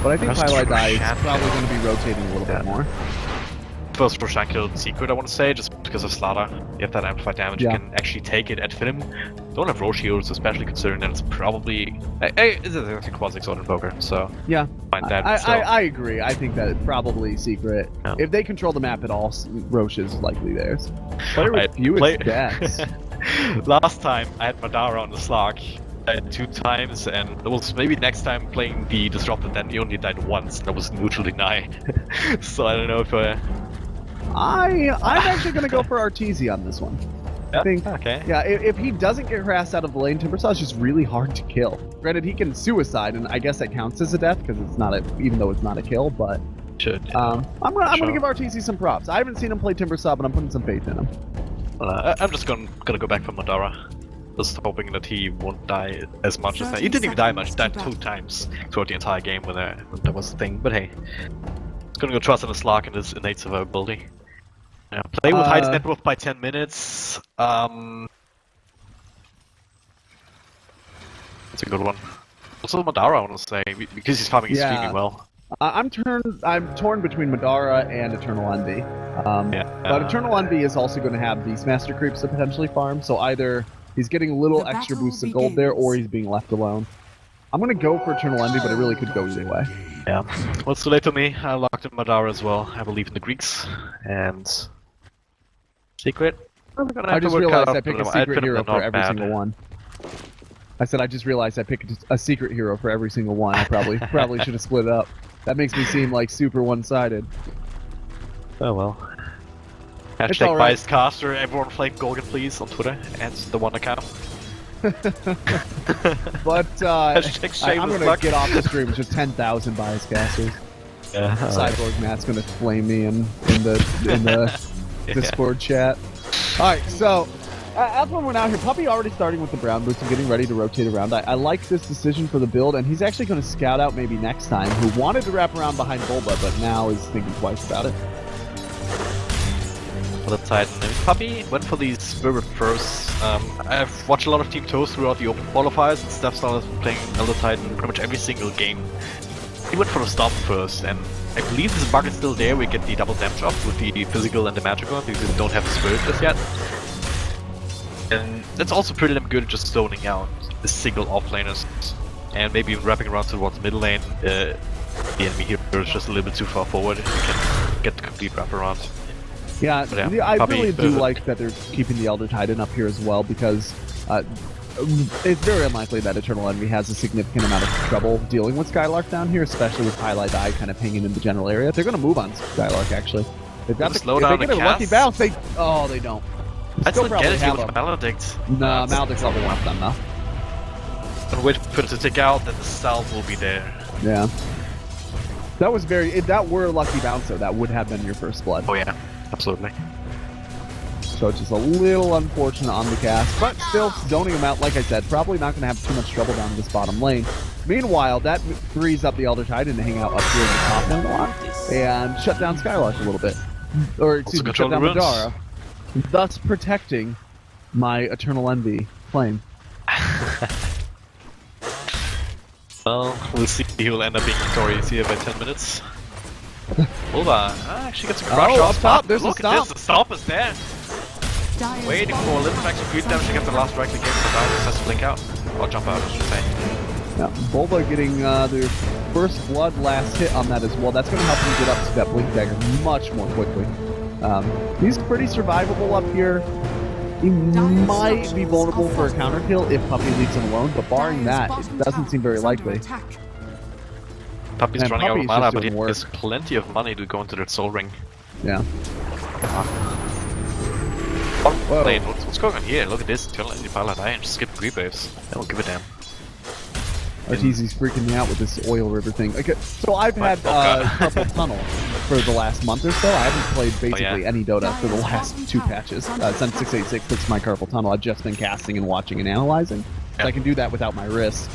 But I think Highlight Die is Roshan probably going to be rotating a little bit more. First Roshan killed Secret, I want to say, just because of Slaughter. You have that amplified damage, you can actually take it at FINEM. Don't have Roche heals, especially considering that it's probably... It's a quasi-exotic invoker, so... Yeah, find that I agree. I think that it's probably Secret. Yeah. If they control the map at all, Roche is likely theirs. Player with fewest deaths. Last time I had Madara on the Slug. I died 2 times, and it was maybe next time playing the Disrupted, then he only died once, and that was neutral deny. So I don't know if I'm actually going to go for Arteezy on this one. Yeah? I think, okay. Yeah, if he doesn't get harassed out of the lane, Timbersaw is just really hard to kill. Granted, he can suicide, and I guess that counts as a death because it's not even though it's not a kill. But Should. I'm gonna give Arteezy some props. I haven't seen him play Timbersaw, but I'm putting some faith in him. I'm just gonna go back for Madara. Just hoping that he won't die as much as that. He didn't even die much. He died 2 times throughout the entire game when that was the thing. But hey, it's gonna go trust in the Slug and his innate survivability. Yeah, play with high net worth by 10 minutes. It's a good one. Also Madara, I want to say, because he's farming extremely well. I'm torn between Madara and Eternal Envy. But Eternal Envy is also going to have Beastmaster creeps to potentially farm, so either he's getting a little extra boost of gold there, or he's being left alone. I'm going to go for Eternal Envy, but it really could go either way. Yeah. Well, it's too late for me. I locked in Madara as well. I believe in the Greeks. And... Secret? I just realized I picked a secret hero for every single one. I said I just realized I picked a secret hero for every single one. I probably should have split it up. That makes me seem like super one-sided. Oh well. Hashtag biased caster, everyone flame Gorgon please on Twitter, and the one account. But I'm gonna get off the stream with just 10,000 biased casters. Yeah. Cyborg Matt's gonna flame me in the Discord chat. Alright, so as when we're out here, Puppy already starting with the brown boots and getting ready to rotate around. I like this decision for the build, and he's actually going to scout out maybe next time, who wanted to wrap around behind Bulba, but now is thinking twice about it. For the Titan. Puppy went for these river first. I've watched a lot of Team Toast throughout the open qualifiers, and Stepstone has been playing Elder Titan pretty much every single game. He went for the Stomp first, and I believe this bug is still there. We get the double damage off with the physical and the magical, because we don't have the spirit just yet. And that's also pretty damn good at just zoning out the single offlaners, and maybe even wrapping around towards middle lane. The enemy here is just a little bit too far forward, and you can get the complete wraparound. Yeah, I really do like that they're keeping the Elder Titan up here as well, because it's very unlikely that Eternal Envy has a significant amount of trouble dealing with Skylark down here, especially with Highlight Eye kind of hanging in the general area. They're going to move on Skylark, actually. They've got slow down if they get a lucky bounce, they don't. I still get it here with Maledict. No, Maledict's level 1 of them now. Gonna wait for it to take out, then the salve will be there. Yeah. That was if that were a lucky bounce though, that would have been your first blood. Oh yeah, absolutely. So it's just a little unfortunate on the cast, but still zoning him out, like I said, probably not going to have too much trouble down this bottom lane. Meanwhile, that frees up the Elder Titan to hang out up here in the top lane a lot, and shut down Skylark a little bit. Or, excuse me, shut down Madara. Thus protecting my Eternal Envy flame. Well, we'll see who will end up being victorious here by 10 minutes. Bulba actually gets a crush off top. There's Look a stop. at this, the stop is there. Waiting for a little extra food damage to get the last right click in, but now just has to blink out. Or jump out, I should say. Yeah, Bulba getting their first blood last hit on that as well. That's going to help him get up to that blink dagger much more quickly. He's pretty survivable up here. He might be vulnerable for a counter kill if Puppy leaves him alone, but barring that, it doesn't seem very likely. Puppy's running out of mana, but he has plenty of money to go into that soul ring. Yeah. What's going on here? Look at this. Eternal Envy Pilot Eye and just skip creep waves. I don't give a damn. Arteezy's freaking me out with this oil river thing. Okay, so I've had Carpal Tunnel for the last month or so. I haven't played basically any Dota for the last 2 patches. Since 686 fixed my Carpal Tunnel, I've just been casting and watching and analyzing. So I can do that without my wrist.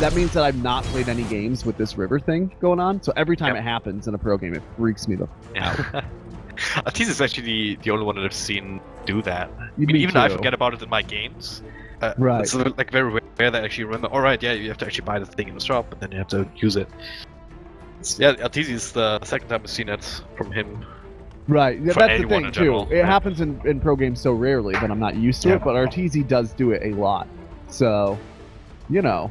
That means that I've not played any games with this river thing going on. So every time it happens in a pro game, it freaks me out. Arteezy is actually the only one that I've seen do that. Me even too. I forget about it in my games. Right. It's like very rare that I actually remember. Alright, yeah, you have to actually buy the thing in the shop, but then you have to use it. Yeah, Arteezy is the second time I've seen it from him. Right, yeah, For that's the anyone thing in too. general, It yeah. happens in pro games so rarely that I'm not used to Yeah. it, but Arteezy does do it a lot. So, you know,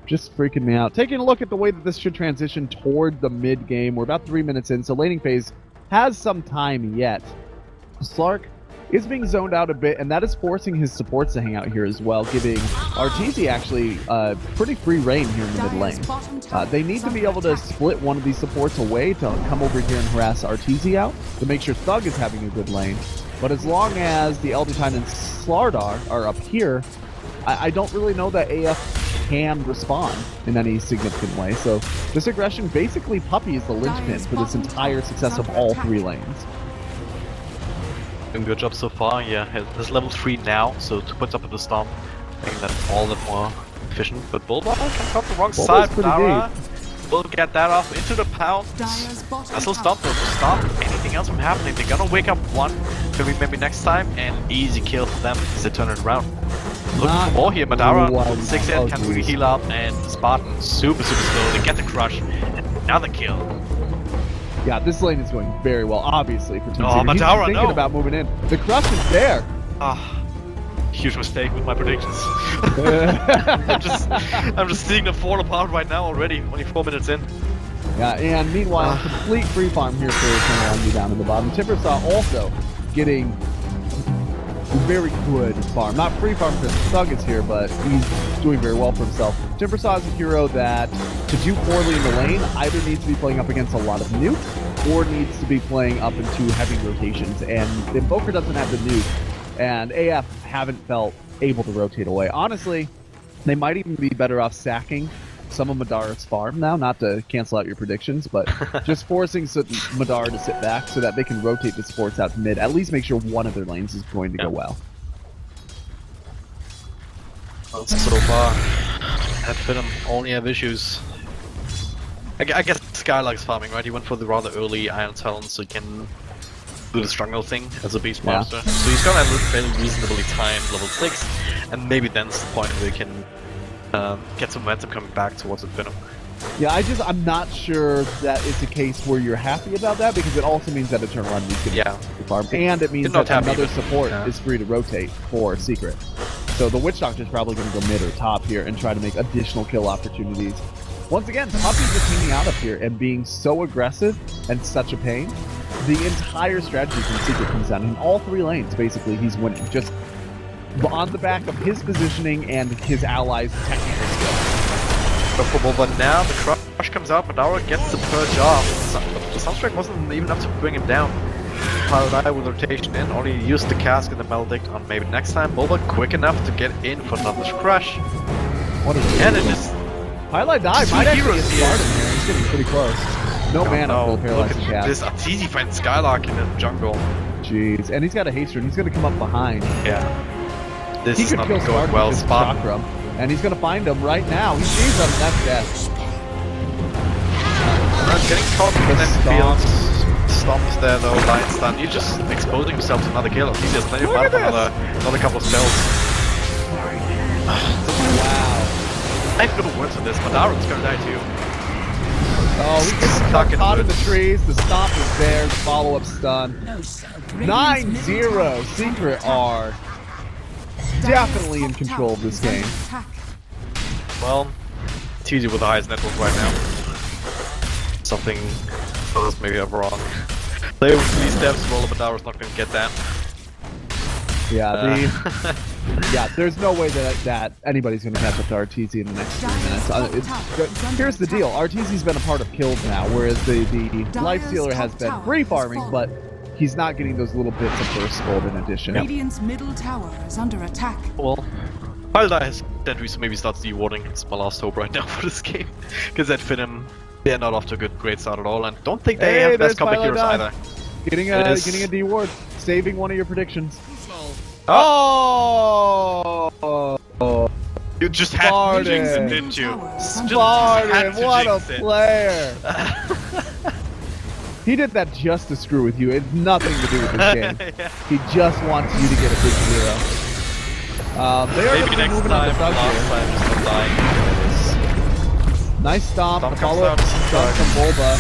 just freaking me out. Taking a look at the way that this should transition toward the mid game. We're about 3 minutes in, so laning phase has some time yet. Slark is being zoned out a bit, and that is forcing his supports to hang out here as well, giving Arteezy actually pretty free reign here in the mid lane. They need to be able to split one of these supports away to come over here and harass Arteezy out to make sure Thug is having a good lane. But as long as the Elder Titan and Slardar are up here, I don't really know that AF can respond in any significant way. So this aggression, basically Puppey is the linchpin for this entire success of all 3 lanes. Doing a good job so far. Yeah, he's level 3 now, so to put up at the stomp, making that all that more efficient. But Bulba can come the wrong side. Nara will get that off into the pound. That's a stop to stop anything else from happening. They're gonna wake up one, maybe next time, and easy kill for them as they turn it around. Looking for more here. Madara, 6 in, can't really heal up, and Spartan super slow. They get the crush, and another kill. Yeah, this lane is going very well, obviously, for Team Oh, Secret. He's Madara, thinking about moving in. The crush is there. Ah, huge mistake with my predictions. I'm just seeing them fall apart right now already, only 4 minutes in. Yeah, and meanwhile, complete free farm here for Eternal down in the bottom. Timbersaw also getting very good farm. Not free farm because Thug is here, but he's doing very well for himself. Timbersaw is a hero that, to do poorly in the lane, either needs to be playing up against a lot of nuke, or needs to be playing up into heavy rotations. And Invoker doesn't have the nuke, and AF haven't felt able to rotate away. Honestly, they might even be better off sacking some of Madara's farm now, not to cancel out your predictions, but just forcing Madara to sit back so that they can rotate the supports out to mid, at least make sure one of their lanes is going to go well. So far, at FINEM only have issues. I guess Skylark's farming, right? He went for the rather early Iron Talon so he can do the struggle thing as a beast monster. So he's gonna have a fairly reasonably timed level 6, and maybe then's the point where he can get some momentum coming back towards the FINEM. Yeah, I'm not sure that it's a case where you're happy about that, because it also means that Eternal Enemy's going to farm, and it means that another support is free to rotate for Secret. So the Witch Doctor's probably going to go mid or top here and try to make additional kill opportunities. Once again, Puppey's just hanging out up here and being so aggressive and such a pain. The entire strategy from Secret comes down. In all 3 lanes, basically, he's winning. Just on the back of his positioning and his allies' technical skill. But now the crush comes out, Madara gets the purge off. The Sunstrike wasn't even enough to bring him down. Paladai with rotation in, only used the cask and the Maledict on maybe next time. Bulba quick enough to get in for another crush. What is and it just Highlight dive might actually get started here. He's getting pretty close. No mana for the paralyzing cast. This Arteezy finds Skylark in the jungle. Jeez, and he's got a haster, and he's going to come up behind. Yeah. This he is could not kill going well. Chakram, and he's going to find him right now. He sees him. That's death. Getting caught in the field. Stomps there though, line stun. You're just exposing yourself to another kill. He has plenty of mana for another couple of spells. Wow. I have good words on this. Madara's gonna die too. Oh, he gets caught in the trees. The stomp is there. Follow-up stun. 9-0. Secret are definitely in control of this game. Well, it's easy with the highest network right now. Something goes maybe ever wrong. Play with 3 steps, roll up Madara's not gonna get that. Yeah, yeah, there's no way that anybody's going to catch up to Arteezy in the next 3 minutes. Here's the deal. Arteezy's been a part of kills now, whereas the Lifestealer has been free farming, but he's not getting those little bits of burst gold in addition. Radiant's middle tower is under attack. Well, Paladai has sentry, so maybe starts de-warding. It's my last hope right now for this game. Because at FINEM, they're not off to a great start at all, and don't think they have the best combat heroes either. Getting a D-ward, saving one of your predictions. Oh! You just had to jinx him, didn't you? Spartan, what a player! He did that just to screw with you. It's nothing to do with this game. Yeah. He just wants you to get a big 0. They are maybe next moving time, on to Thug last here. time, just not dying. Nice stomp. Stomp The follow-up comes stomp out. from Bulba.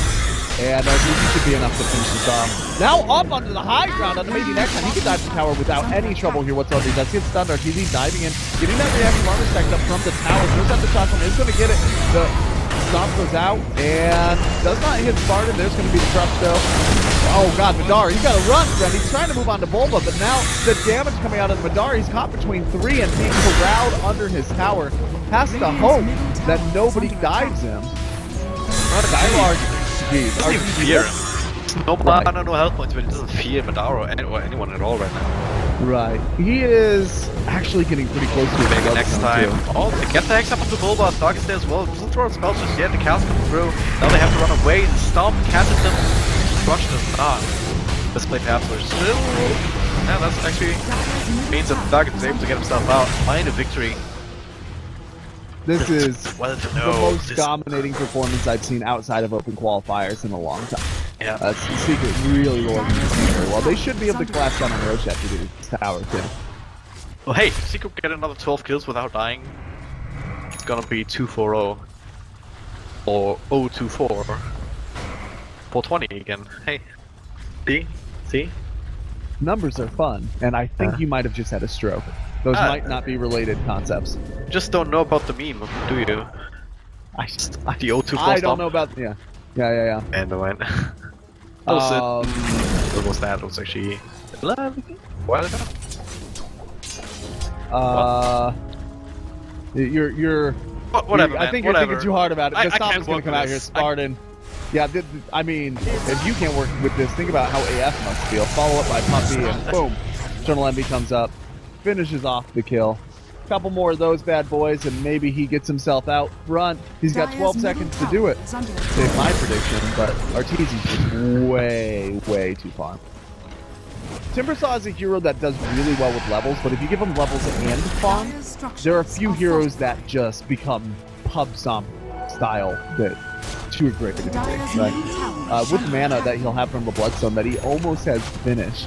And Arteezy should be enough to finish this off. Now up onto the high ground on the maybe next time. He can dive the tower without any trouble here whatsoever. He does get stunned. Arteezy diving in, getting that reaction armor stacked up from the tower. Goes up the shot from is going to get it. The stomp goes out and does not hit Spartan. There's going to be the crush though. Oh god, Madara, you got to run, friend. He's trying to move on to Bulba, but now the damage coming out of Madara, he's caught between 3 and being corralled under his tower. Has to hope that nobody dives him. Skylark, geez, Doesn't even fear him. No Right. mana, no health points, but he doesn't fear Madara or anyone at all right now. Right. He is actually getting pretty close to his Maybe blood next zone, time. too. Oh, they get the Hex up onto Bulba. Dark is there as well. Doesn't throw spells just yet. The cast come through. Now they have to run away. The Stomp catches them. Destruction is not. Let's play paths are still. Yeah, that's actually means that Dark is able to get himself out. Find a victory. This is Well to the know. most dominating performance I've seen outside of open qualifiers in a long time. Yeah. Secret really rolling very well. They should be able to clash down on Roche after this tower, too. Well, hey, if Secret get another 12 kills without dying, it's gonna be 2-4-0. Or 0-2-4. 420 again. Hey. See? Numbers are fun, and I think you might have just had a stroke. Those might not be related concepts. Just don't know about the meme, do you? The 0-2-4 I don't know about... Yeah. And the one. What was that? It was actually 11? What? You're Whatever, I man, think you're whatever. thinking too hard about it. The I stop can't is going work to come with out here, this. Spartan. Yeah, I mean, if you can't work with this, think about how AF must feel. Follow up by Puppy, and boom, Eternal Envy comes up, finishes off the kill. Couple more of those bad boys, and maybe he gets himself out front. He's got 12 seconds to do it. Save my prediction, but Arteezy's just way too far. Timbersaw is a hero that does really well with levels, but if you give him levels and farm, there are a few heroes that just become pub stomp style that too great to take, right? With the mana that he'll have from the Bloodstone that he almost has finished.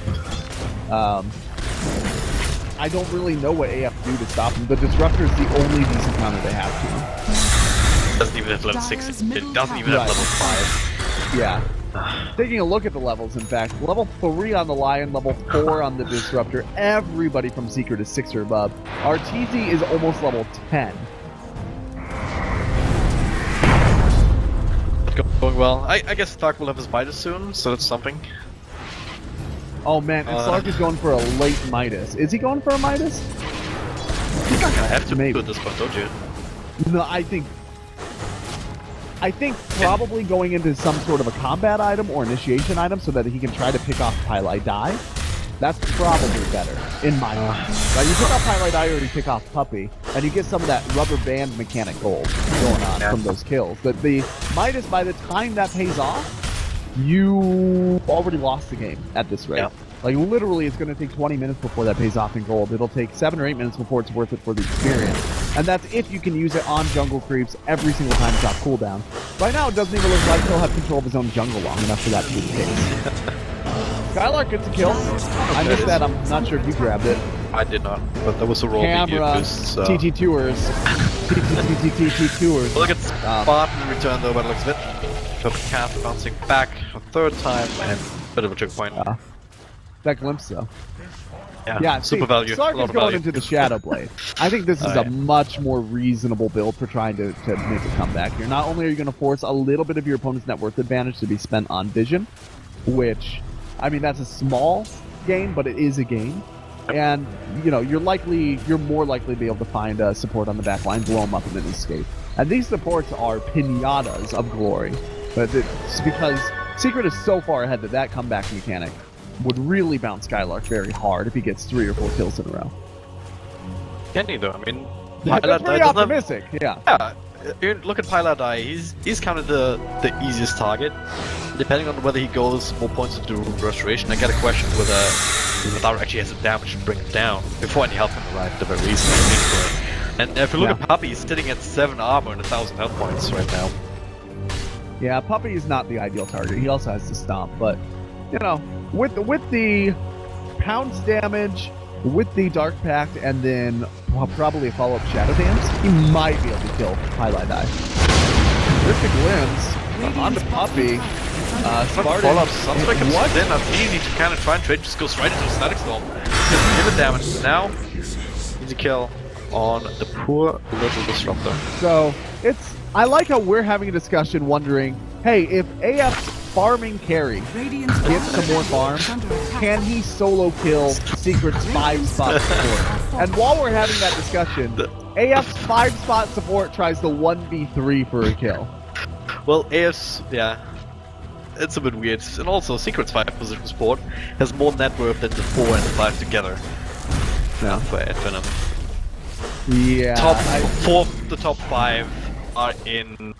I don't really know what AF do to stop him. The Disruptor is the only decent counter they have to him. Doesn't even have level 6. It doesn't even have level 5. Yeah. Taking a look at the levels, in fact, level 3 on the Lion, level 4 on the Disruptor. Everybody from Secret is 6 or above. Arteezy is almost level 10. Going well. I guess Stark will have his Midas soon, so that's something. Oh man, and Slark is going for a late Midas. Is he going for a Midas? He's not gonna have to Maybe. at this point, don't you? No, I think probably going into some sort of a combat item or initiation item so that he can try to pick off Highlight Die. That's probably better, in my mind. Right, you pick off Highlight Die or you pick off Puppy, and you get some of that rubber band mechanic gold going on from those kills. But the Midas, by the time that pays off, you already lost the game at this rate. Yeah. Like, literally, it's going to take 20 minutes before that pays off in gold. It'll take 7 or 8 minutes before it's worth it for the experience. And that's if you can use it on jungle creeps every single time it's off cooldown. Right now, it doesn't even look like he'll have control of his own jungle long enough for that to be the case. Skylark gets a kill. I missed that. I'm not sure if you grabbed it. I did not, but there was a roll Camera, boost, so. TT Tours. TT Tours. Look at Spartan in return though, by the looks of it. Perfect cast bouncing back a third time and a bit of a choke point. That glimpse, though. Yeah, super value. Slark a lot is of going value. into the Shadow Blade. I think this is a much more reasonable build for trying to make a comeback here. Not only are you going to force a little bit of your opponent's net worth advantage to be spent on Vision, which, I mean, that's a small gain, but it is a gain. And, you know, you're more likely to be able to find support on the back line, blow them up, and then escape. And these supports are pinatas of glory. But it's because Secret is so far ahead that comeback mechanic would really bounce Skylark very hard if he gets 3 or 4 kills in a row. Can he though? I mean, That's pretty optimistic, yeah. Yeah, you look at Pilot Eye, he's kind of the easiest target. Depending on whether he goes more points into Restoration, I get a question whether Madara actually has the damage to bring him down before any help can arrive at the very least. And if you look at Puppy, he's sitting at 7 armor and 1,000 health points right now. Yeah, Puppy is not the ideal target. He also has to stomp, but you know, with the pounce damage, with the Dark Pact, and then probably a follow-up Shadow Dance, he might be able to kill Highlight Eye. Terrific limbs. On the puppy. Follow-up Sunspec comes in, that's easy to kind of try and trade, just goes right into the static storm. Just give it damage. Now, easy kill on the poor little disruptor. So, I like how we're having a discussion wondering, hey, if AF's farming carry gets some more farm, can he solo kill Secret's 5-spot support? And while we're having that discussion, AF's 5-spot support tries the 1v3 for a kill. Well, AF's, yeah, it's a bit weird. And also, Secret's 5-position support has more net worth than the 4 and the 5 together. Yeah. For FINEM. Yeah. The top 5 are in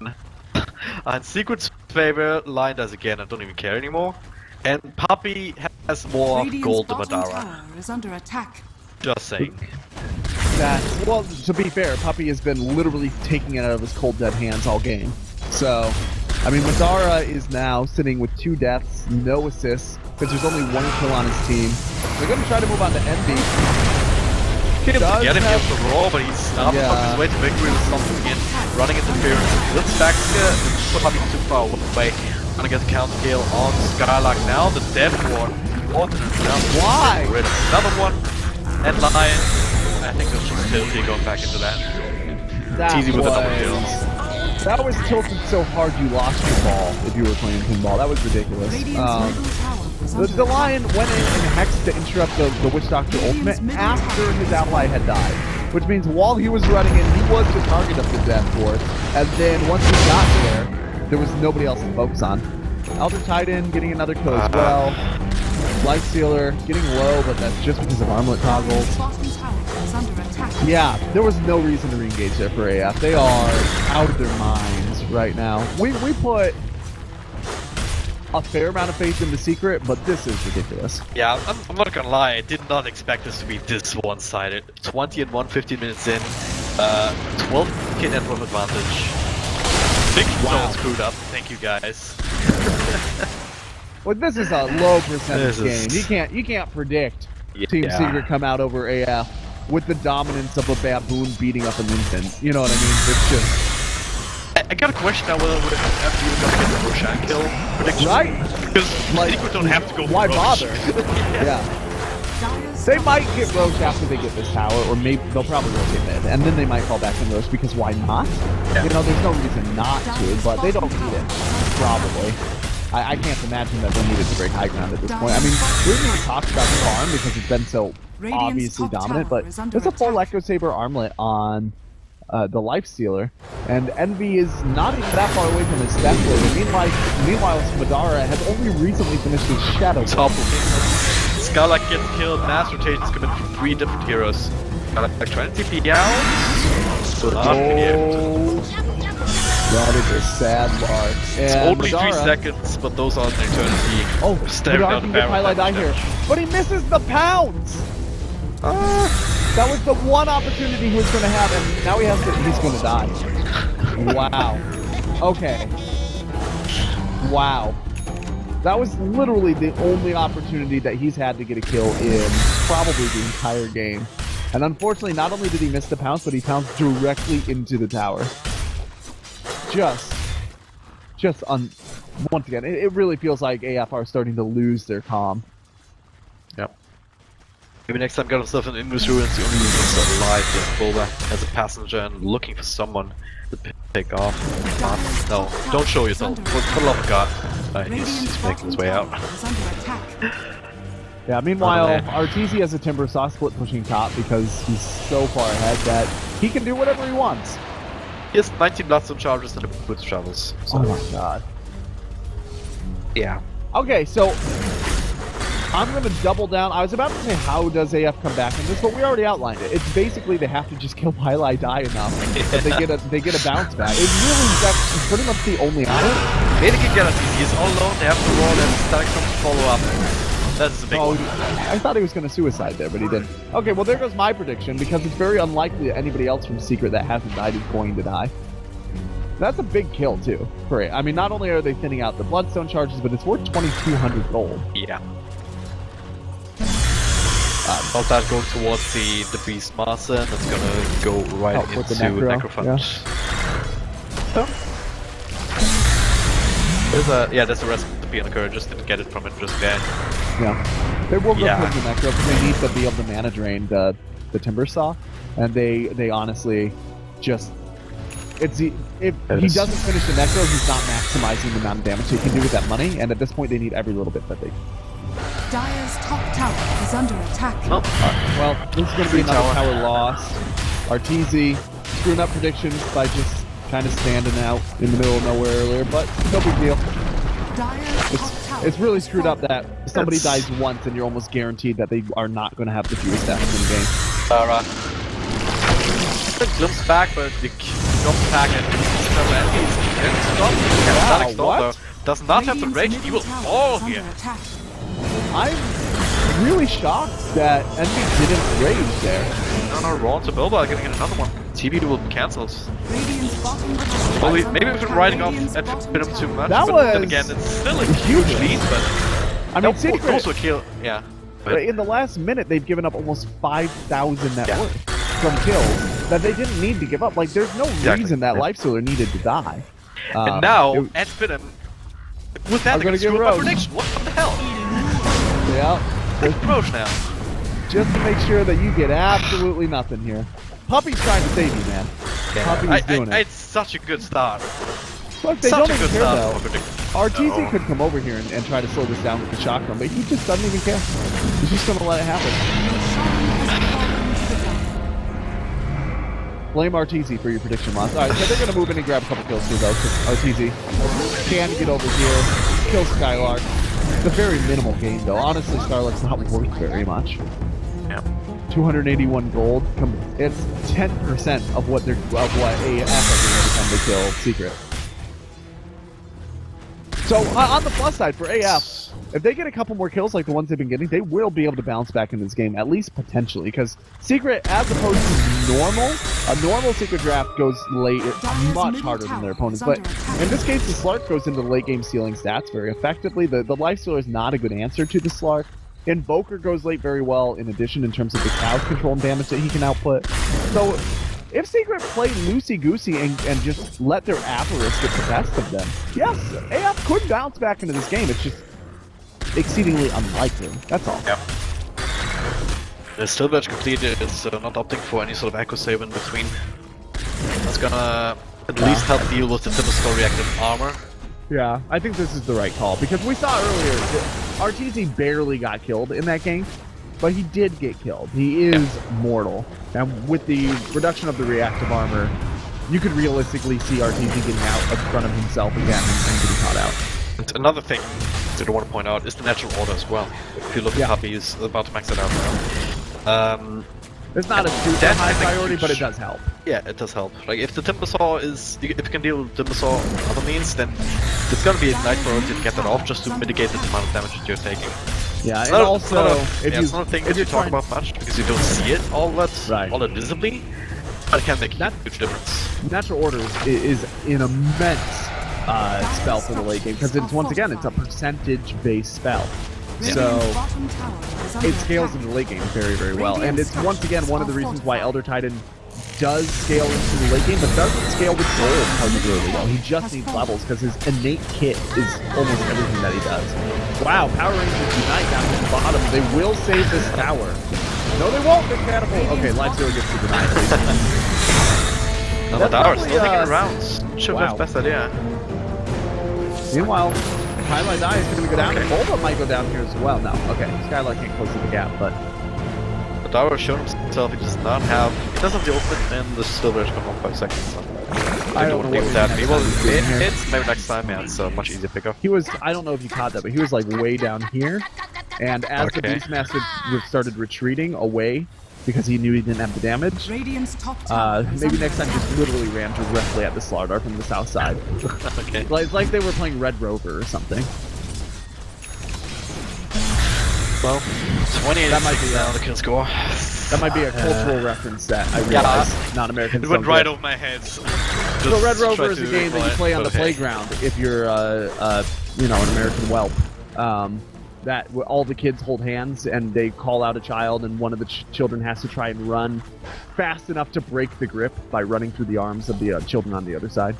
Secret's favor. Lion does again, I don't even care anymore. And Puppy has more of gold than Madara. Is under attack. Just saying. Well, to be fair, Puppy has been literally taking it out of his cold dead hands all game. So, I mean, Madara is now sitting with 2 deaths, no assists, because there's only 1 kill on his team. They're going to try to move on to Envy. Get him here for Raw, but he's not on his way to victory with something in running interference. Let's back put Puppy too far away. Gonna get the counter kill on Skylark now. The dead one. Why? Another one. And Lion. I think there's just Tilty going back into that. It's easy with a double kill. That was tilted so hard you lost your ball if you were playing pinball. That was ridiculous. The Lion went in and hexed to interrupt the Witch Doctor ultimate after his ally had died. Which means while he was running in, he was the target of the Death Force. And then once he got there was nobody else to focus on. Elder Titan getting another kill as well. Life Stealer getting low, but that's just because of armlet toggles. Yeah, there was no reason to re-engage there for AF. They are out of their minds right now. We put a fair amount of faith in the Secret, but this is ridiculous. Yeah, I'm not gonna lie, I did not expect this to be this one-sided. 20 and 1, 15 minutes in, 12k net worth advantage. Big zone screwed up, thank you guys. Well, this is a low percentage game. You can't predict Team Secret come out over AF with the dominance of a baboon beating up an infant. You know what I mean? It's just... I got a question now whether we're actually gonna get the Roshan kill prediction. Right? Because like, Secret don't have to go for why Roche. bother? Yeah. They might get Roche after they get this tower, or maybe they'll probably rotate mid, and then they might fall back in Roche, because why not? Yeah. You know, there's no reason not to, but they don't need it. Probably. I can't imagine that they needed to break high ground at this point. I mean, we haven't even talked about the farm because it's been so obviously dominant, but there's a full Echo Saber armlet on the Life Stealer, and Envy is not even that far away from his step later. Meanwhile, Madara has only recently finished his Shadow. Skylark gets killed, mass rotations come in from 3 different heroes. Skylark trying to TP out. That is a sad mark. It's only Madara, 3 seconds, but those are an eternity. Oh, Madara can get highlight die here. But he misses the pounds! That was the one opportunity he was going to have, and now he's going to die. Wow. Okay. Wow. That was literally the only opportunity that he's had to get a kill in probably the entire game. And unfortunately, not only did he miss the pounce, but he pounced directly into the tower. Once again, it really feels like AF are starting to lose their calm. Yep. Maybe next time get himself an Invis Ruin, it's the only reason he's alive to fullback as a passenger and looking for someone to pick off. No, don't show yourself. For the love of God. He's making his way out. Yeah, meanwhile, Arteezy has a Timbersaw split pushing top because he's so far ahead that he can do whatever he wants. He has 19 Bloodstone charges and a Boots travels. So. Oh my god. Yeah. Okay, so I'm going to double down. I was about to say how does AF come back in this, but we already outlined it. It's basically they have to just kill Hyli die enough that they get a bounce back. It really that's pretty much the only option. Maybe they can get Arteezy. He's all alone. They have to roll and static storm to follow up. That's a big one. I thought he was going to suicide there, but he didn't. Okay, well there goes my prediction, because it's very unlikely that anybody else from Secret that hasn't died is going to die. That's a big kill, too, for it. I mean, not only are they thinning out the Bloodstone charges, but it's worth 2,200 gold. Yeah. All that going towards the Beastmaster, and that's gonna go right into Necrophant. Yeah. There's a recipe on the card. Just didn't get it from it just yet. Yeah, they will go Yeah. for the Necro because they need to be able to mana drain the Timbersaw, and they honestly just if he doesn't finish the Necro, he's not maximizing the amount of damage he can do with that money, and at this point they need every little bit that they. Dire's top tower is under attack. Oh, Well, this is going to be another tower loss. Arteezy screwing up predictions by just kind of standing out in the middle of nowhere earlier, but no big deal. Dire's top tower It's really is screwed up that somebody It's- dies once and you're almost guaranteed that they are not going to have the fewest deaths in the game. glimpse back, but the jump attack and what? Does not have the Radiant's rage. middle He will tower fall is under here. attack. I'm really shocked that Envy didn't rage there. No, Raw to Bilba gonna get another one. TB will be cancelled. Radiant's bottom tower Well, is maybe under we've been attack. riding off Radiant's at bottom FINEM too tower. much, That but was then again, it's still a huge. huge lead, but I mean, Secret, also a kill. Yeah. But in the last minute, they've given up almost 5,000 net Yeah. worth from kills that they didn't need to give up. Like, there's no reason that Yeah. Lifestealer needed to die. and now, it- at FINEM, with that, I'm they're gonna gonna give screw up Roche. my prediction. What the hell? Yeah, It's Roche now. just to make sure that you get absolutely nothing here. Puppy's trying to save you, man. Puppy's doing it. It's such a good start. Look, they Such don't a even good care, start though. for prediction. Arteezy could come over here and try to slow this down with the chakra, but he just doesn't even care. He's just gonna let it happen. Blame Arteezy for your prediction loss. Alright, so they're gonna move in and grab a couple kills here though, because Arteezy can get over here, kill Skylark. It's a very minimal game though. Honestly, Skylark's not worth very much. Yeah. 281 gold. It's 10% of what AF are doing every time they kill Secret. So on the plus side for AF, if they get a couple more kills like the ones they've been getting, they will be able to bounce back in this game, at least potentially. Because Secret, as opposed to normal, a normal Secret draft goes late, much harder than their opponents. But in this case, the Slark goes into late game stealing stats very effectively. The Lifestealer is not a good answer to the Slark. Invoker goes late very well, in addition, in terms of the crowd control and damage that he can output. So if Secret play loosey-goosey and just let their avarice get the best of them, yes, AF could bounce back into this game. It's just exceedingly unlikely. That's all. Yep. The still batch completed. It's not opting for any sort of echo save in between. That's gonna at least help deal with the Timbersaw reactive armor. Yeah, I think this is the right call, because we saw earlier that Arteezy barely got killed in that game, but he did get killed. He is mortal. And with the reduction of the reactive armor, you could realistically see Arteezy getting out in front of himself again and getting caught out. And another thing that I want to point out is the natural order as well. If you look at Puppy, he's about to max it out now. It's not a super That's high a priority, huge- but it does help. Yeah, it does help. Like, if the Timbersaw is... If you can deal with Timbersaw on other means, then it's gonna be a nice priority to get that off, just to mitigate the amount of damage that you're taking. Yeah, It's and not, also, it's not a thing that you talk about much, because you don't see it all that visibly, but it can make a huge difference. Natural Order is an immense spell for the late game, because it's, once again, it's a percentage-based spell. So it scales into the late game very, very well. And it's, once again, one of the reasons why Elder Titan does scale into the late game, but doesn't scale with gold particularly well. He just needs levels, because his innate kit is almost everything that he does. Wow, Power Rangers Unite down at the bottom. They will save this tower. No, they won't. They're catapult. Okay, Lifestealer gets to deny. No, the tower is still probably, taking rounds. Should have best idea. Meanwhile, Highlight Die is going to go down. Bulba might go down here as well. No, okay. Skylark can't close the gap, but... The tower has shown himself, he does not have... He does have the ultimate, and the silver has come on 5 seconds, so... I don't want to deal with that. It's maybe next time, yeah, it's a much easier pickup. He was, I don't know if you caught that, but he was like way down here. And as the Beastmaster started retreating away, because he knew he didn't have the damage, maybe next time just literally ran directly at the Slardar from the south side. Okay. It's like they were playing Red Rover or something. Well, 28 that might be now the kill score. That might be a cultural reference that I realize non Americans It went don't right get. over my head. So Red Rover is a game that you play on the playground if you're you know, an American whelp. That all the kids hold hands and they call out a child, and one of the children has to try and run fast enough to break the grip by running through the arms of the children on the other side.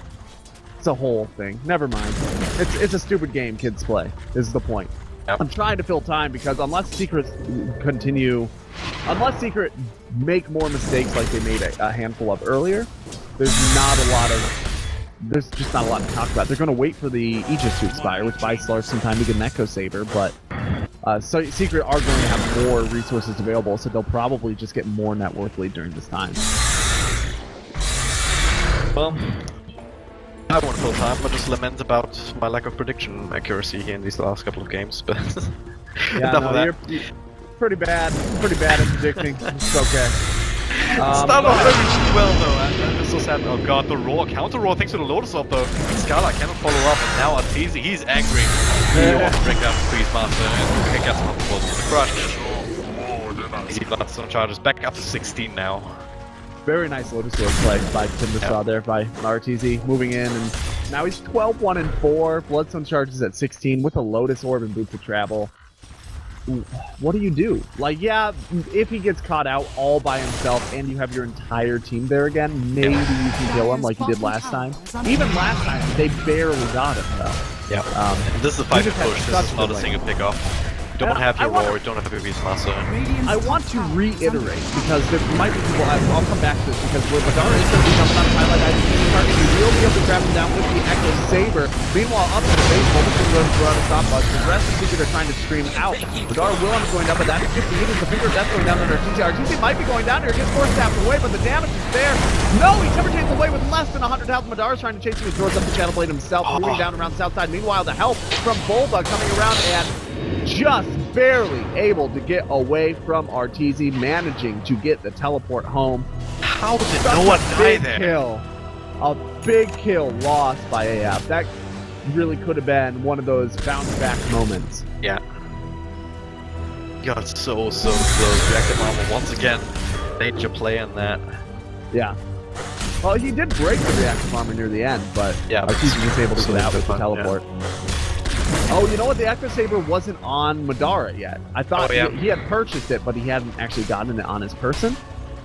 It's a whole thing. Never mind. It's a stupid game kids play, is the point. Yep. I'm trying to fill time because unless Secret make more mistakes like they made a handful of earlier, there's just not a lot to talk about. They're going to wait for the Aegis to expire, which buys Slarf some time to get an Echo Saber, but so Secret are going to have more resources available, so they'll probably just get more net worth lead during this time. Well, I won't fill time, but just lament about my lack of prediction accuracy here in these last couple of games, but yeah, enough of that. You're pretty bad at predicting. It's okay. Started off very well though, and I'm so sad. Oh god, the roar, counter roar thanks to the Lotus up though. Scala cannot follow up, and now Arteezy, he's angry. He wants to break down the Priest Master and gets him on the balls with the crush. Easy Bloodstone charges back up to 16 now. Very nice Lotus Lord play by Timbersaw there by Arteezy, moving in, and now he's 12-1-4. Bloodstone charges at 16 with a Lotus Orb and Boots of Travel. What do you do? Like, yeah, if he gets caught out all by himself and you have your entire team there again, maybe you can kill him like you did last time. Even last time, they barely got him, though. Yeah. This is a fight to push. This is not a single pick-off. You don't have your roar, you don't have your Beast Master. I want to reiterate, because there might be people, I'll come back to this, because Madara is going to be jumping on a highlight item target. You will be able to grab him down with the Echo Saber. Meanwhile, up in the base, Bulba's going to go throw out a stop button. The rest of the Secret are trying to scream out. Madara will end up going down, but that's 50 meters. The finger of death going down under Arteezy. Arteezy might be going down here, gets force tapped away, but the damage is there. No, he never takes away with less than 100 health. Madara's trying to chase him. He throws up the Shadow Blade himself, moving down around the south side. Meanwhile, the help from Bulba coming around and just barely able to get away from Arteezy, managing to get the teleport home. How did no one die there? Kill. A big kill lost by AF. That really could have been one of those bounce back moments. Yeah. Got so close. Reactive armor once again. Major play on that. Yeah. Well, he did break the reactive armor near the end, but yeah, Arteezy was able to get out with the fun, teleport. Yeah. Oh, you know what? The Echo Saber wasn't on Madara yet. I thought he had purchased it, but he hadn't actually gotten it on his person.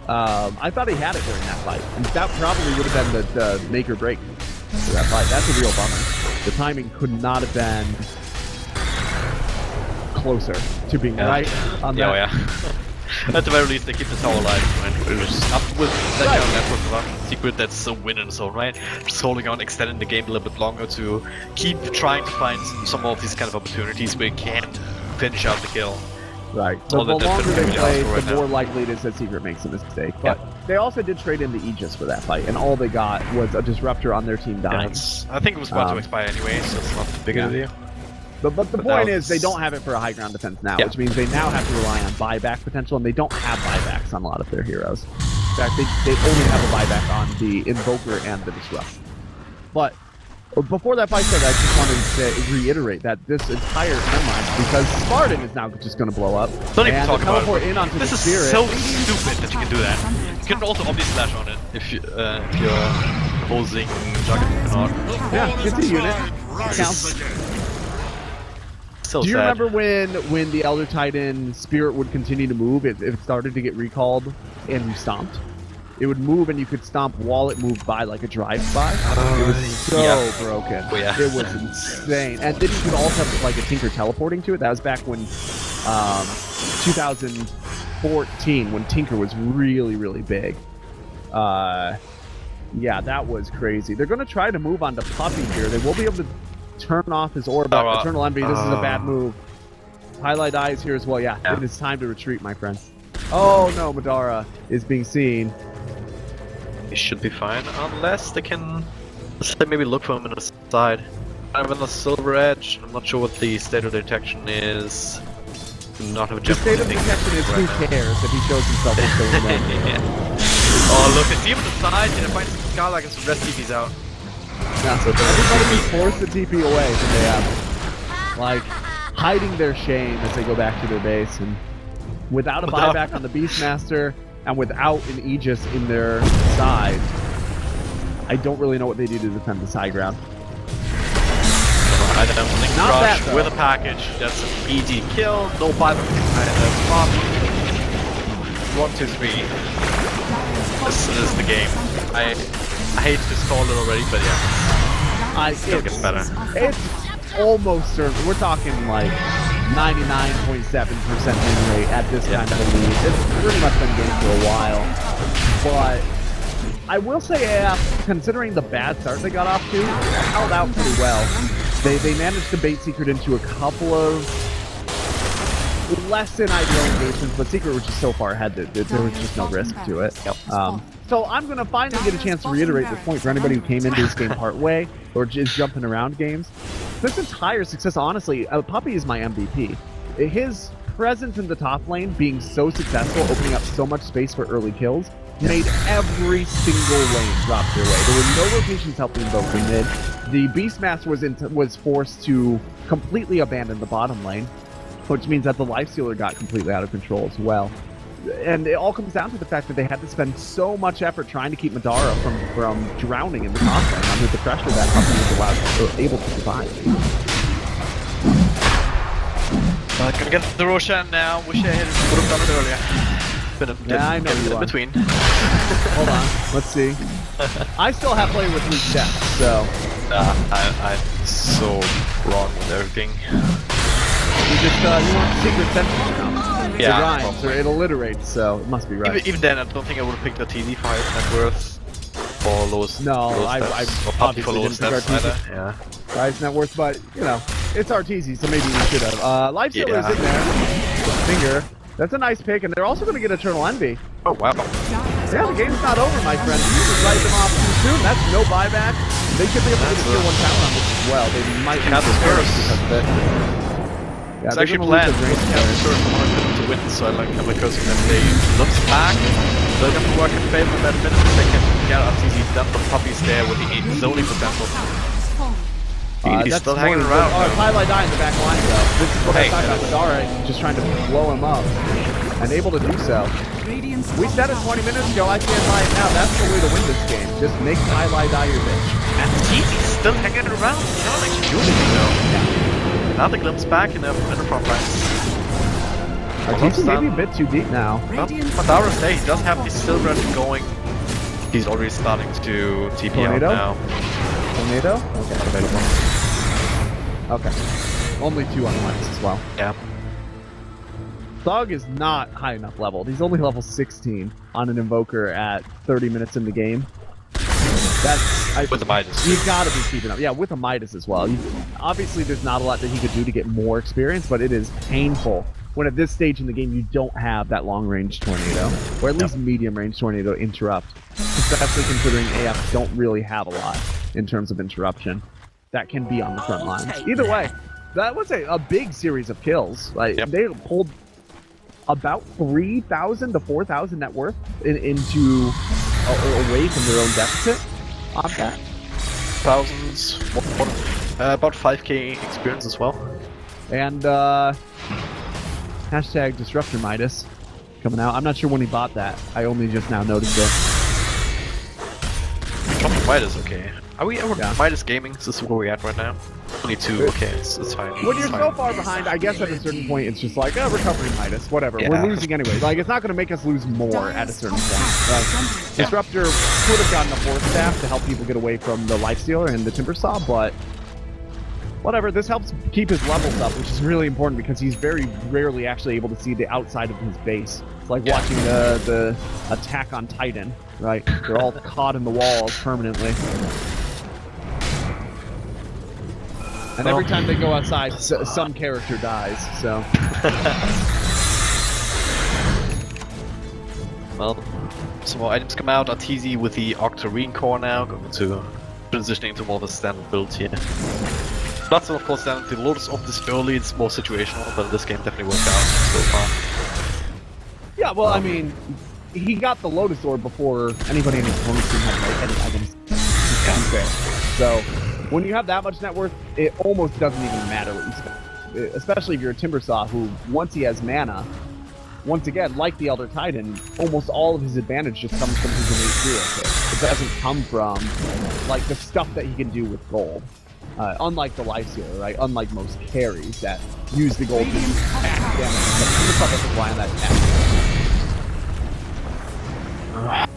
I thought he had it during that fight, and that probably would have been the make or break for that fight. That's a real bummer. The timing could not have been closer to being right on that. Yeah. At the very least, they keep the tower alive, right? We're just up with that kind of network production Secret that's so winning, so right? Just holding on, extending the game a little bit longer to keep trying to find some of these kind of opportunities where you can't finish out the kill. Right. The longer they play, the more likely it is that Secret makes a mistake. But they also did trade in the Aegis for that fight, and all they got was a Disruptor on their team dying. I think it was about to expire anyway, so it's not the big idea. But the point is, they don't have it for a high ground defense now, which means they now have to rely on buyback potential, and they don't have buybacks on a lot of their heroes. In fact, they only have a buyback on the Invoker and the Disruptor. But before that fight started, I just wanted to reiterate that this entire because Spartan is now just going to blow up. Don't even talk about teleport in onto this the is Spirit. So stupid that you can do that. You can also obviously slash on it if you're opposing Juggernaut. Yeah, it's a unit. It counts. So do you sad. remember when the Elder Titan Spirit would continue to move, if it started to get recalled and you stomped? It would move and you could stomp while it moved by like a drive-by. It was so broken. Oh, yeah. It was insane. And then you could also have like a Tinker teleporting to it. That was back when 2014 when Tinker was really, really big. Yeah, that was crazy. They're going to try to move on to Puppy here. They will be able to turn off his orb. Eternal Envy, this is a bad move. Highlight eyes here as well. Yeah, it is time to retreat, my friend. Oh no, Madara is being seen. He should be fine, unless they can maybe look for him in the side. I'm on the Silver Edge. I'm not sure what the state of detection is. Do not have a jump. The state of detection is who cares if he shows himself as going there. Oh look, it's even the side, and it finds Scala and some rest TPs out. Yeah, so everybody force the TP away from they have like hiding their shame as they go back to their base, and without a buyback on the Beastmaster and without an Aegis in their side, I don't really know what they do to defend this high ground. I don't think Not Crush that, with a package. That's an easy kill. No buyback. 1, 2, 3. This is the game. I hate to stall it already, but yeah. Still gets better. It's almost certain. We're talking like 99.7% win rate at this kind of a lead. It's pretty much been game for a while. But I will say AF, considering the bad start they got off to, held out pretty well. They managed to bait Secret into a couple of less than ideal engagements, but Secret was just so far ahead that there was just no risk to it. So I'm going to finally get a chance to reiterate this point for anybody who came into this game part way or just jumping around games. This entire success, honestly, Puppy is my MVP. His presence in the top lane being so successful, opening up so much space for early kills, made every single lane drop their way. There were no rotations helping both in mid. The Beastmaster was forced to completely abandon the bottom lane, which means that the Lifestealer got completely out of control as well. And it all comes down to the fact that they had to spend so much effort trying to keep Madara from drowning in the top lane under the pressure that Puppy was able to survive. Gonna get the Roshan now. Wish I would have done it earlier. Yeah, I know you are. Between. Hold on, let's see. I still have played with weak death, so. I'm so wrong with everything. You want Secret Sentence now. Yeah, it rhymes, or it alliterates, so it must be right. Even then, I don't think I would have picked Arteezy for highest net worth or lowest. No, I or Puppy for lowest stats either. Yeah. Highest net worth, but you know, it's Arteezy, so maybe we should have. Lifestealer's in there. Finger. That's a nice pick, and they're also going to get Eternal Envy. Oh wow. Yeah, the game's not over, my friend. You just write them off too soon. That's no buyback. They should be able to get a tier 1 talent on this as well. They might have this first because of it. Yeah, it's actually planned to win, so I'm cursing them. They look back, they're going to work in favor of that minute if they can get Arteezy done, but Puppy's there with the zoning potential. He's still hanging around. Oh, Highlight Die in the back line, though. This is what I thought about Madara, just trying to blow him up, and able to do so. We said it 20 minutes ago, I stand by it now. That's the way to win this game. Just make Highlight Die your bitch. And he's still hanging around. He's not actually doing anything, though. Yeah. Now the glimpse back in the front line. Arteezy may be a bit too deep now. Madara's there, he does have the silver going. He's already starting to TP out now. Tornado? Okay. Okay. Only 2 on the lines as well. Yeah. Thug is not high enough leveled. He's only level 16 on an Invoker at 30 minutes in the game. With the Midas. You've got to be keeping up. Yeah, with a Midas as well. Obviously, there's not a lot that he could do to get more experience, but it is painful when at this stage in the game you don't have that long-range tornado, or at least medium-range tornado to interrupt, especially considering AF don't really have a lot in terms of interruption that can be on the front lines. Either way, that was a big series of kills. Like they pulled about 3,000 to 4,000 net worth into away from their own deficit on that. Thousands, about 5k experience as well. And hashtag Disruptor Midas coming out. I'm not sure when he bought that. I only just now noticed it. Dropping Midas, okay. Are we ever Midas Gaming? Is this where we're at right now? Only 2, okay, it's fine. When you're so far behind, I guess at a certain point it's just like, recovery Midas, whatever. Yeah. We're losing anyway. Like, it's not going to make us lose more at a certain point. Like, Disruptor could have gotten a Force Staff to help people get away from the Lifestealer and the Timbersaw, but whatever. This helps keep his levels up, which is really important because he's very rarely actually able to see the outside of his base. It's like watching the attack on Titan, right? They're all caught in the walls permanently. And every time they go outside, some character dies, so... Well, some more items come out. Arteezy with the Octarine core now, going to transitioning to more of a standard build here. Lots of course, down to the Lotus of this early, it's more situational, but this game definitely worked out so far. Yeah, well, I mean, he got the Lotus Orb before anybody in his opponent's team had like, any items. So... when you have that much net worth, it almost doesn't even matter what you spend. Especially if you're a Timbersaw who, once he has mana, once again, like the Elder Titan, almost all of his advantage just comes from his innate hero kit. It doesn't come from, like, the stuff that he can do with gold. Unlike the Lifestealer, right? Unlike most carries that use the gold to max damage. Timbersaw doesn't rely on that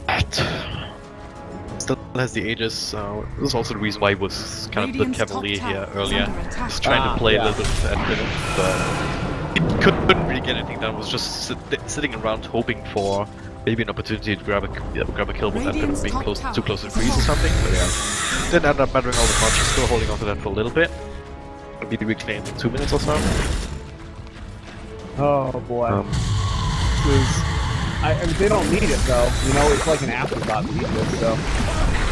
attack. Still has the Aegis, so this is also the reason why he was kind of a bit Radiant's cavalier top here tower is earlier. under attack. Just trying to play yeah. a little bit at minute, but he couldn't really get anything done. Was just sitting around hoping for maybe an opportunity to grab a kill without kind of being too close to freeze or something. But yeah, didn't end up mattering all that much. He's still holding on to that for a little bit. It'll be reclaimed in 2 minutes or so. Oh boy. I mean, they don't need it though. You know, it's like an afterthought to need this. So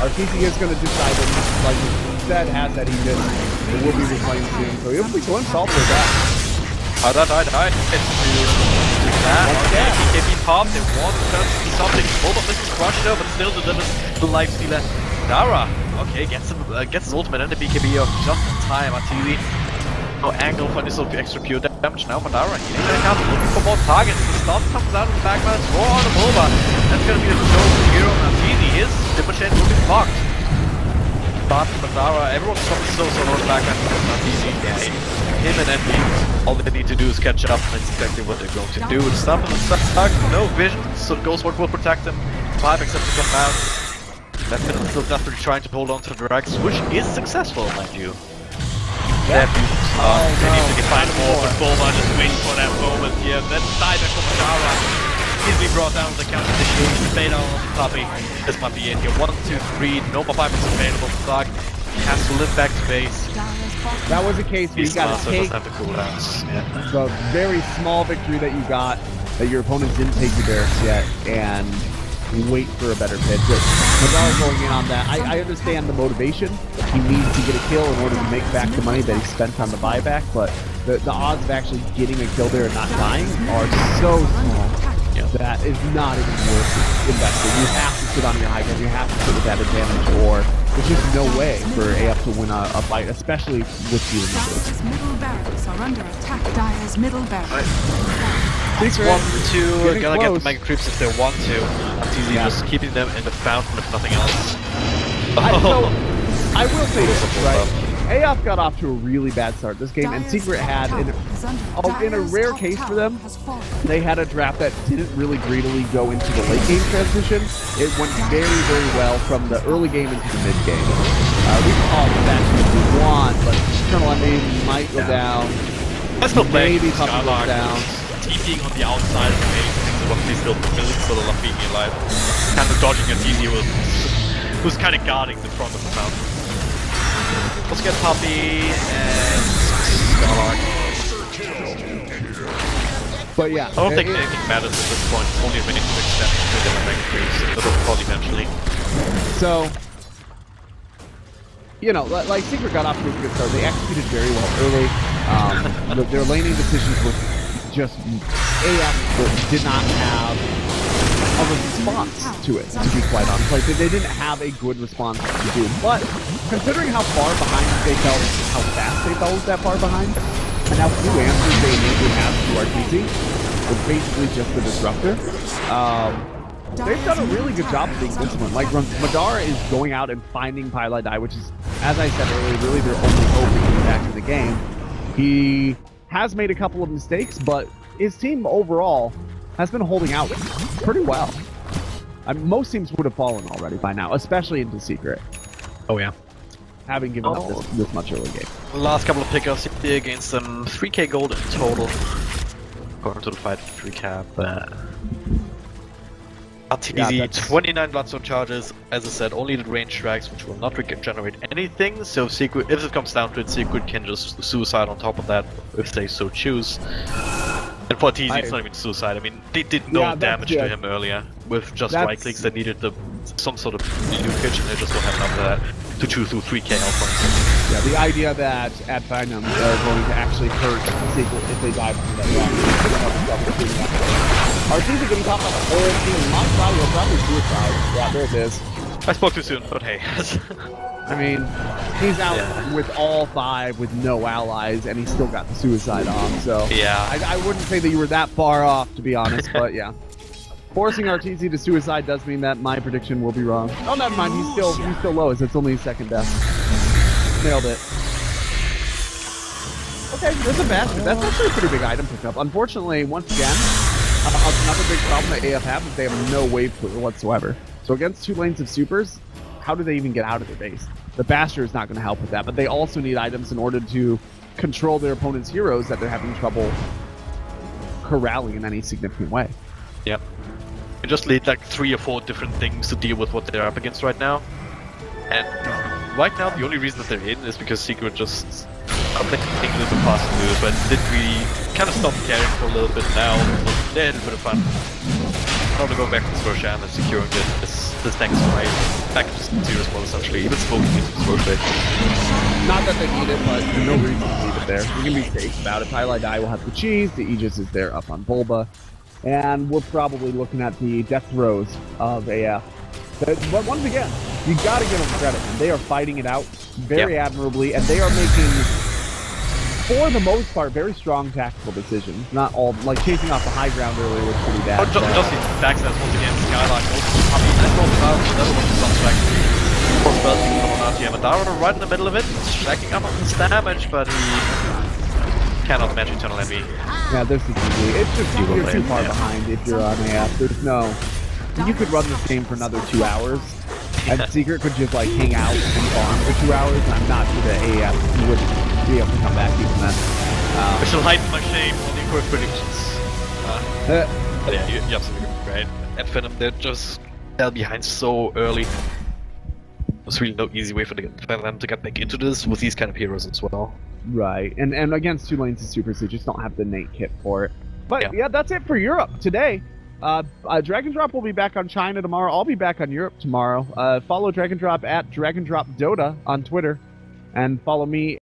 Arteezy is going to decide that, like he said, has that he did. It will be reclaimed soon. So he'll be going salt for that. Die. It's that. Okay, BKB popped. It was turns to be something. Both of this is crushed though, but still delivers the life stealer. Dara. Okay, gets his ultimate and the BKB off just in time. Arteezy. No angle for this little extra pure damage now for Dara. He's gonna come looking for more targets. The stun comes out of the back, but it's raw on him over. That's gonna be the chosen hero on Arteezy. His Timber chain will be fucked. But for Dara, everyone's probably so on the back end of Arteezy. Yeah, him and Envy, all they need to do is catch up, and that's exactly what they're going to do. The stump and the stuck, no vision, so the Ghost Ward will protect him. 5 except to come out. That Finnem still desperately trying to hold on to the Drax, which is successful, mind you. They need to find more, but Bulma just waiting for that moment here. Then dieback from Dara. Easily brought down the counter initiation. Beta on the puppy. This might be it here. 1, 2, 3. No more pipers available for Dark. He has to live back to base. That was a case where you got to take have the cooldowns. Yeah. the very small victory that you got, that your opponent didn't take your barracks yet, and wait for a better pitch. Without going in on that, I understand the motivation. He needs to get a kill in order to make back the money that he spent on the buyback, but the odds of actually getting a kill there and not dying are so small that is not even worth investing. You have to sit on your high ground, you have to sit with that advantage, or there's just no way for AF to win a fight, especially with you in the Dire's middle barracks are under attack. Dire's middle barracks. 1-2, gonna get the mega creeps if they want to. Arteezy just keeping them in the fountain if nothing else. I will say this, right? AF got off to a really bad start this game, and Secret had, in a rare case for them, they had a draft that didn't really greedily go into the late game transition. It went very, very well from the early game into the mid game. We can call it that if we want, but Colonel Envy might go down. Maybe Puppy goes down. TPing on the outside of the base, but he's still sort of being alive. Kind of dodging Arteezy who's kind of guarding the front of the fountain. Let's get Puppy and Scarlark. But yeah, I don't think anything matters at this point. It's only a minute to extend to the mega creeps. It'll fall eventually. So, you know, like Secret got off to a good start. They executed very well early. Their laning decisions were just AF did not have a response to it, to be quite honest. Like, they didn't have a good response to do. But considering how far behind they fell, how fast they fell that far behind, and how few answers they immediately have to Arteezy, was basically just the disruptor. They've done a really good job of being disciplined. Like, Madara is going out and finding Pylai Die, which is, as I said earlier, really their only hope to get back in the game. He has made a couple of mistakes, but his team overall has been holding out pretty well. I mean, most teams would have fallen already by now, especially into Secret. Oh yeah. Having given up this much early game. Last couple of pickups here against them. 3k gold in total. According to the fight, 3k, but Arteezy, 29 Bloodstone charges. As I said, only the range strikes, which will not regenerate anything. So Secret, if it comes down to it, Secret can just suicide on top of that, if they so choose. And for Arteezy, it's not even suicide. I mean, they did no damage to him earlier with just right clicks. They needed some sort of nukage, and they just don't have enough of that to chew through 3k health points. Yeah, the idea that at FINEM they're going to actually hurt Secret if they die from that. Arteezy getting caught by the whole team. Monstro will probably suicide. Yeah, there it is. I spoke too soon, but hey. I mean, he's out with all 5 with no allies, and he still got the suicide off, so... Yeah. I wouldn't say that you were that far off, to be honest, but yeah. Forcing Arteezy to suicide does mean that my prediction will be wrong. Oh, never mind, he's still low, as it's only his second death. Nailed it. Okay, there's a bastion. That's actually a pretty big item pickup. Unfortunately, once again, another big problem that AF have is they have no wave clear whatsoever. So against 2 lanes of supers, how do they even get out of their base? The Basher is not going to help with that, but they also need items in order to control their opponent's heroes that they're having trouble corralling in any significant way. Yep. You just need like 3 or 4 different things to deal with what they're up against right now. And right now, the only reason that they're in is because Secret just taking a little bit past the news, but did really kind of stop caring for a little bit now. They had a bit of fun. Now to go back to Scotian and securing this tank right back into zero spot essentially, even smoking into the Scotia. Not that they need it, but there's no reason to leave it there. We can be safe about it. Hyli Die will have the cheese, the Aegis is there up on Bulba, and we're probably looking at the death throes of AF. But once again, you gotta give them credit, man. They are fighting it out very admirably, and they are making, for the most part, very strong tactical decisions. Not all, like chasing off the high ground earlier was pretty bad. Just the backstabs once again, Skylark also puppy, and rolls out, another one comes back. Crossbelt coming out here, Madara right in the middle of it, stacking up on his damage, but he cannot match Eternal Envy. Yeah, this is easy. It's just you're too far behind if you're on AF. There's no... You could run this game for another 2 hours, and Secret could just like hang out and farm for 2 hours, and I'm not sure that AF would be able to come back even then. I shall hide my shame on the incorrect predictions. But yeah, you're absolutely right. At FINEM, they're just fell behind so early. There's really no easy way for them to get back into this with these kind of heroes as well. Right, and against 2 lanes of supers, they just don't have the innate kit for it. But yeah, that's it for Europe today. Drag Drop will be back on China tomorrow. I'll be back on Europe tomorrow. Follow Drag Drop at Drag Drop Dota on Twitter, and follow me